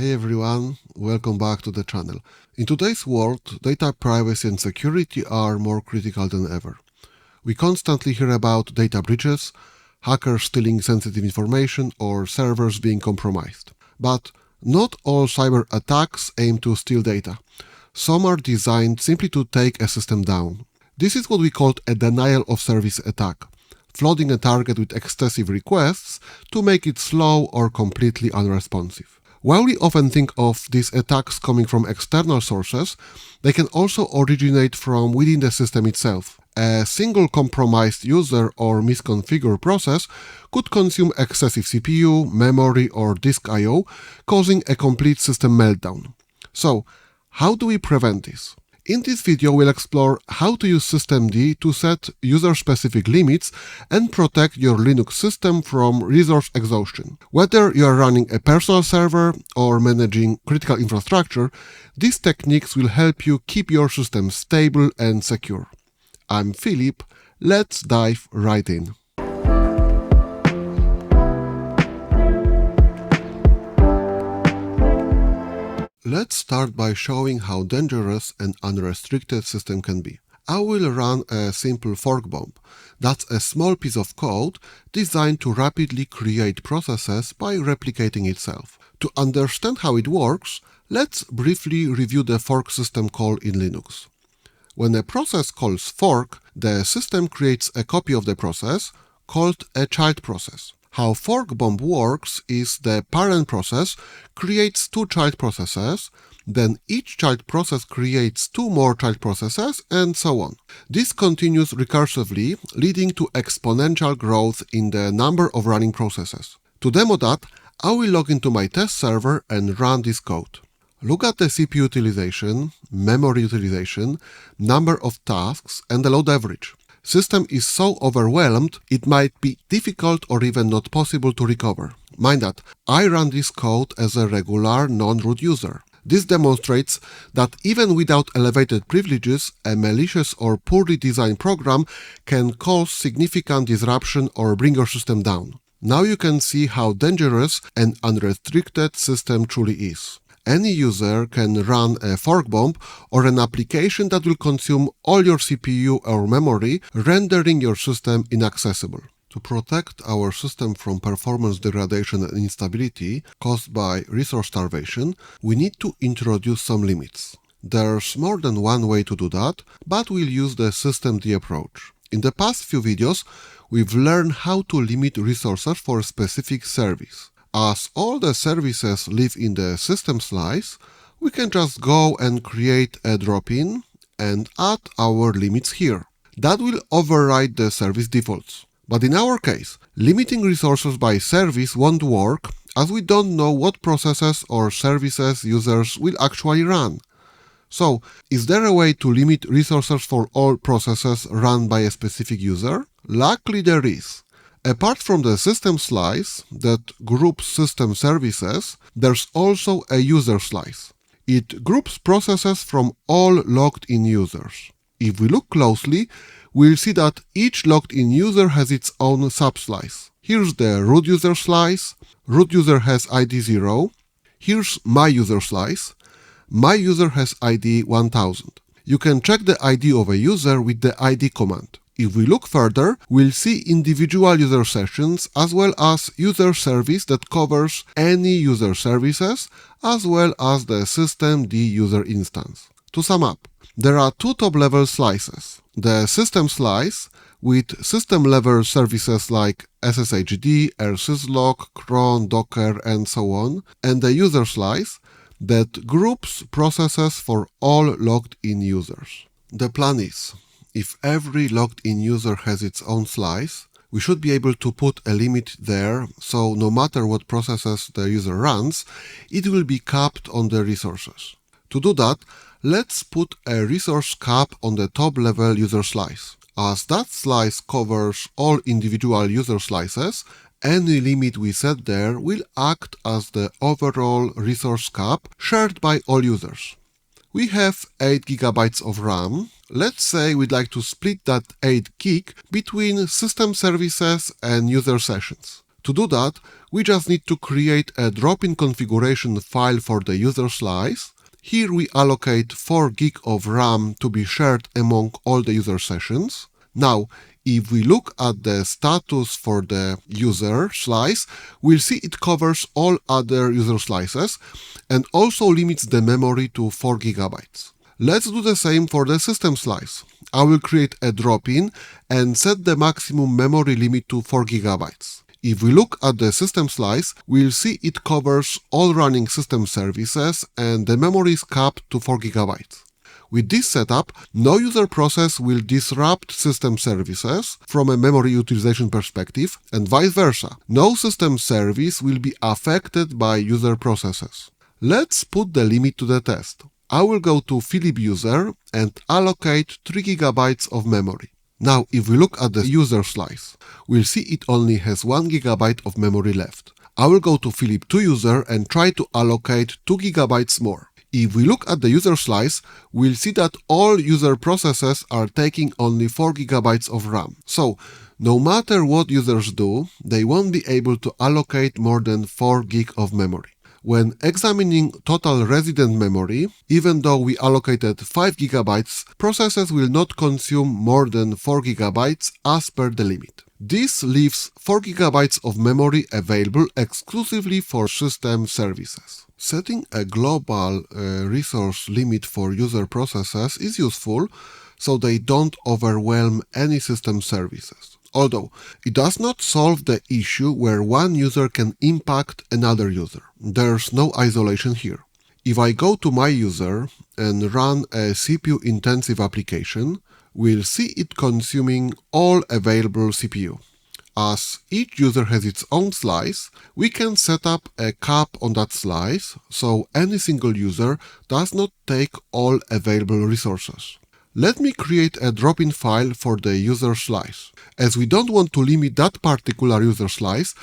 Hey everyone, welcome back to the channel. In today's world, data privacy and security are more critical than ever. We constantly hear about data breaches, hackers stealing sensitive information, or servers being compromised. But not all cyber attacks aim to steal data. Some are designed simply to take a system down. This is what we call a denial of service attack, flooding a target with excessive requests to make it slow or completely unresponsive. While we often think of these attacks coming from external sources, they can also originate from within the system itself. A single compromised user or misconfigured process could consume excessive CPU, memory, or disk I/O, causing a complete system meltdown. So, how do we prevent this? In this video, we'll explore how to use Systemctl to set user-specific limits and protect your Linux system from resource exhaustion. Whether you are running a personal server or managing critical infrastructure, these techniques will help you keep your system stable and secure. I'm Philip. Let's dive right in. Let's start by showing how dangerous an unrestricted system can be. I will run a simple fork bomb. That's a small piece of code designed to rapidly create processes by replicating itself. To understand how it works, let's briefly review the fork system call in Linux. When a process calls fork, the system creates a copy of the process called a child process. How fork bomb works is the parent process creates two child processes, then each child process creates two more child processes, and so on. This continues recursively, leading to exponential growth in the number of running processes. To demo that, I will log into my test server and run this code. Look at the CPU utilization, memory utilization, number of tasks, and the load average. System is so overwhelmed, it might be difficult or even not possible to recover. Mind that, I run this code as a regular non-root user. This demonstrates that even without elevated privileges, a malicious or poorly designed program can cause significant disruption or bring your system down. Now you can see how dangerous an unrestricted system truly is. Any user can run a fork bomb or an application that will consume all your CPU or memory, rendering your system inaccessible. To protect our system from performance degradation and instability caused by resource starvation, we need to introduce some limits. There's more than one way to do that, but we'll use the Systemctl approach. In the past few videos, we've learned how to limit resources for a specific service. As all the services live in the system slice, we can just go and create a drop-in and add our limits here. That will override the service defaults. But in our case, limiting resources by service won't work, as we don't know what processes or services users will actually run. So, is there a way to limit resources for all processes run by a specific user? Luckily there is. Apart from the system slice that groups system services, there's also a user slice. It groups processes from all logged-in users. If we look closely, we'll see that each logged-in user has its own subslice. Here's the root user slice. Root user has ID 0. Here's my user slice. My user has ID 1000. You can check the ID of a user with the ID command. If we look further, we'll see individual user sessions as well as user service that covers any user services as well as the systemd user instance. To sum up, there are two top-level slices. The system slice with system-level services like SSHD, rsyslog, cron, docker, and so on, and the user slice that groups processes for all logged-in users. The plan is, if every logged-in user has its own slice, we should be able to put a limit there, so no matter what processes the user runs, it will be capped on the resources. To do that, let's put a resource cap on the top-level user slice. As that slice covers all individual user slices, any limit we set there will act as the overall resource cap shared by all users. We have 8 GB of RAM. Let's say we'd like to split that 8 GB between system services and user sessions. To do that, we just need to create a drop-in configuration file for the user slice. Here we allocate 4 GB of RAM to be shared among all the user sessions. Now, if we look at the status for the user slice, we'll see it covers all other user slices and also limits the memory to 4 GB. Let's do the same for the system slice. I will create a drop-in and set the maximum memory limit to 4 GB. If we look at the system slice, we'll see it covers all running system services and the memory is capped to 4 GB. With this setup, no user process will disrupt system services from a memory utilization perspective, and vice versa. No system service will be affected by user processes. Let's put the limit to the test. I will go to Philip user and allocate 3 GB of memory. Now, if we look at the user slice, we'll see it only has 1 GB of memory left. I will go to Philip 2 user and try to allocate 2 GB more. If we look at the user slice, we'll see that all user processes are taking only 4 GB of RAM. So, no matter what users do, they won't be able to allocate more than 4 GB of memory. When examining total resident memory, even though we allocated 5 GB, processes will not consume more than 4 GB as per the limit. This leaves 4 GB of memory available exclusively for system services. Setting a global resource limit for user processes is useful so they don't overwhelm any system services. Although it does not solve the issue where one user can impact another user. There's no isolation here. If I go to my user and run a CPU-intensive application, we'll see it consuming all available CPU. As each user has its own slice, we can set up a cap on that slice, so any single user does not take all available resources. Let me create a drop-in file for the user slice. As we don't want to limit that particular user slice,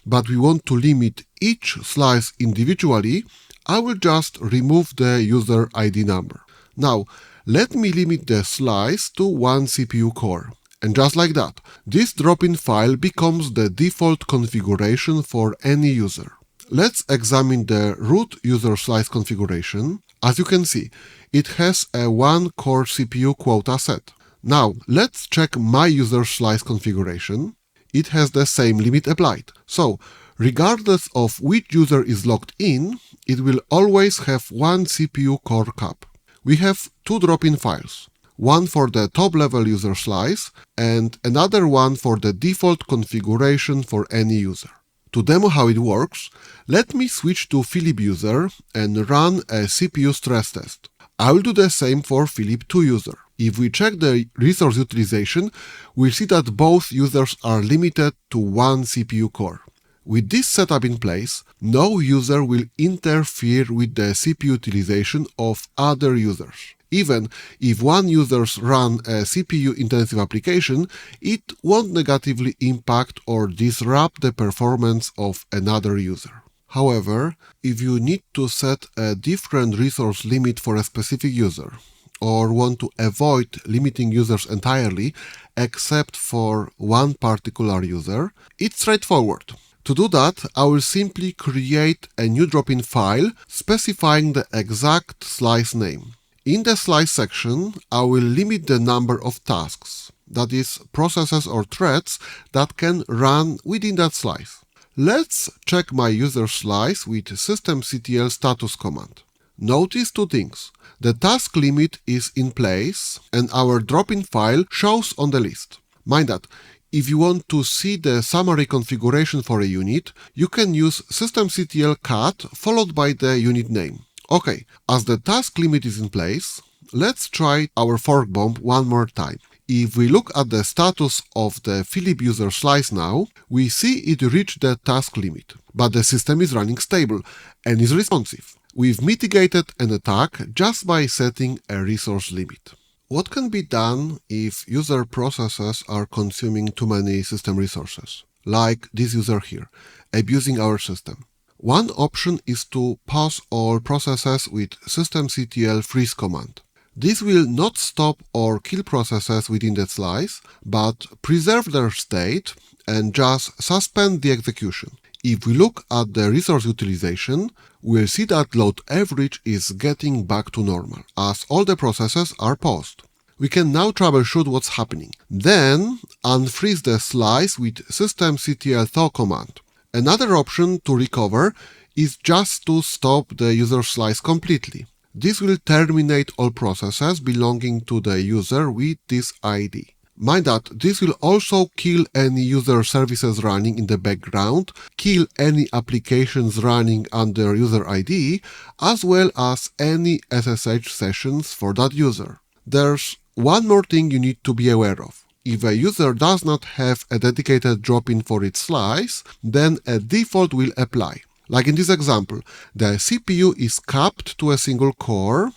but we want to limit each slice individually, I will just remove the user ID number. Now, let me limit the slice to 1 CPU core. And just like that, this drop-in file becomes the default configuration for any user. Let's examine the root user slice configuration. As you can see, it has a 1-core CPU quota set. Now, let's check my user slice configuration. It has the same limit applied. So, regardless of which user is logged in, it will always have 1 CPU core cap. We have 2 drop-in files. One for the top-level user slice and another one for the default configuration for any user. To demo how it works, let me switch to Philip user and run a CPU stress test. I will do the same for Philip 2 user. If we check the resource utilization, we'll see that both users are limited to 1 CPU core. With this setup in place, no user will interfere with the CPU utilization of other users. Even if one user runs a CPU-intensive application, it won't negatively impact or disrupt the performance of another user. However, if you need to set a different resource limit for a specific user, or want to avoid limiting users entirely except for one particular user, it's straightforward. To do that, I will simply create a new drop-in file specifying the exact slice name. In the slice section, I will limit the number of tasks, that is, processes or threads that can run within that slice. Let's check my user slice with Systemctl status command. Notice 2 things. The task limit is in place and our drop-in file shows on the list. Mind that, if you want to see the summary configuration for a unit, you can use Systemctl cat followed by the unit name. Okay, as the task limit is in place, let's try our fork bomb one more time. If we look at the status of the Philip user slice now, we see it reached the task limit, but the system is running stable and is responsive. We've mitigated an attack just by setting a resource limit. What can be done if user processes are consuming too many system resources, like this user here, abusing our system? One option is to pause all processes with Systemctl freeze command. This will not stop or kill processes within that slice, but preserve their state and just suspend the execution. If we look at the resource utilization, we'll see that load average is getting back to normal, as all the processes are paused. We can now troubleshoot what's happening. Then, unfreeze the slice with Systemctl thaw command. Another option to recover is just to stop the user slice completely. This will terminate all processes belonging to the user with this ID. Mind that this will also kill any user services running in the background, kill any applications running under user ID, as well as any SSH sessions for that user. There's one more thing you need to be aware of. If a user does not have a dedicated drop-in for its slice, then a default will apply. Like in this example, the CPU is capped to a single core.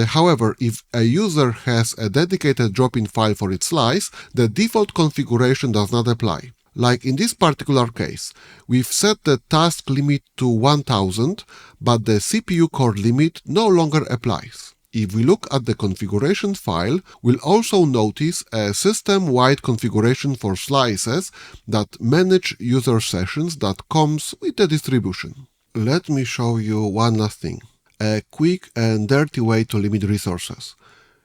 However, if a user has a dedicated drop-in file for its slice, the default configuration does not apply. Like in this particular case, we've set the task limit to 1000, but the CPU core limit no longer applies. If we look at the configuration file, we'll also notice a system-wide configuration for slices that manage user sessions that comes with the distribution. Let me show you one last thing. A quick and dirty way to limit resources.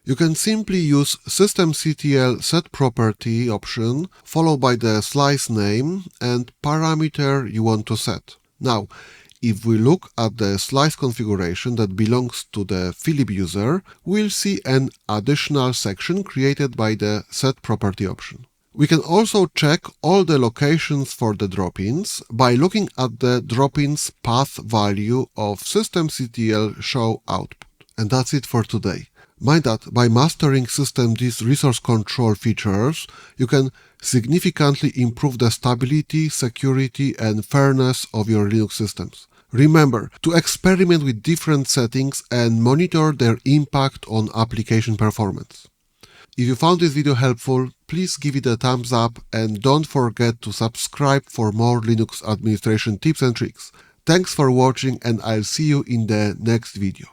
You can simply use Systemctl setProperty option followed by the slice name and parameter you want to set. Now, if we look at the slice configuration that belongs to the Philip user, we'll see an additional section created by the setProperty option. We can also check all the locations for the drop-ins by looking at the drop-ins path value of Systemctl show output. And that's it for today. Mind that by mastering systemd's resource control features, you can significantly improve the stability, security, and fairness of your Linux systems. Remember to experiment with different settings and monitor their impact on application performance. If you found this video helpful, please give it a thumbs up and don't forget to subscribe for more Linux administration tips and tricks. Thanks for watching and I'll see you in the next video.